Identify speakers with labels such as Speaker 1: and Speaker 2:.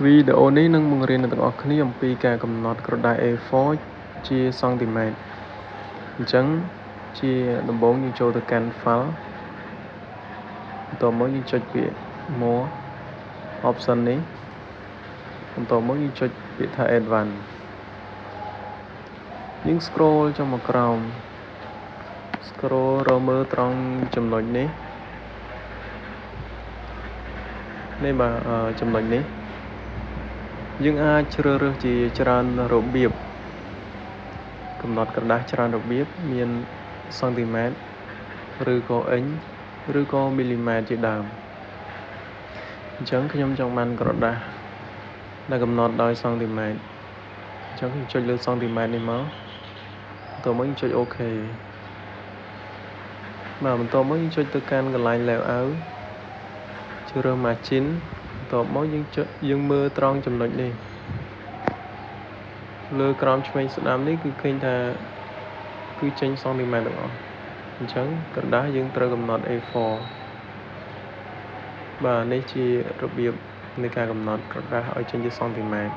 Speaker 1: វីដេអូនេះនឹងបង្រៀនអ្នកទាំងអស់គ្នាអំពីការកំណត់ក្រដាស A4 ជាសង់ទីម៉ែត្រអញ្ចឹងជាដំបូងយើងចូលទៅកាន់ file បន្ទាប់មកយើងចុចពាក្យ more option នេះបន្ទាប់មកយើងចុចពាក្យថា advanced យើង scroll ចុះមកក្រោម scroll រកមើលត្រង់ចំណុចនេះបាទចំណុចនេះយើងអាចជ្រើសរើសជាច្រើនរបៀបកំណត់ក្រដាសច្រើនរបៀបមានសង់ទីម៉ែត្រឬក៏អិញឬក៏មីលីម៉ែត្រជាដើមអញ្ចឹងខ្ញុំចង់បានក្រដាសដែលកំណត់ដោយសង់ទីម៉ែត្រអញ្ចឹងខ្ញុំចុចលើសង់ទីម៉ែត្រនេះមកបន្ទាប់មកយើងចុច OK បាទបន្ទាប់មកយើងចុចទៅកាន់កន្លែង layout ជ្រើសរើស margin បន្ទាប់មកយើងមើលត្រង់ចំណុចនេះលើក្រោមឆ្វេងស្ដាំនេះគឺឃើញថាគឺចេញសង់ទីម៉ែត្រទាំងអស់អញ្ចឹងក្រដាសយើងត្រូវកំណត់ A4 បាទនេះជារបៀបនៃការកំណត់ក្រដាសឲ្យចេញជាសង់ទីម៉ែត្រ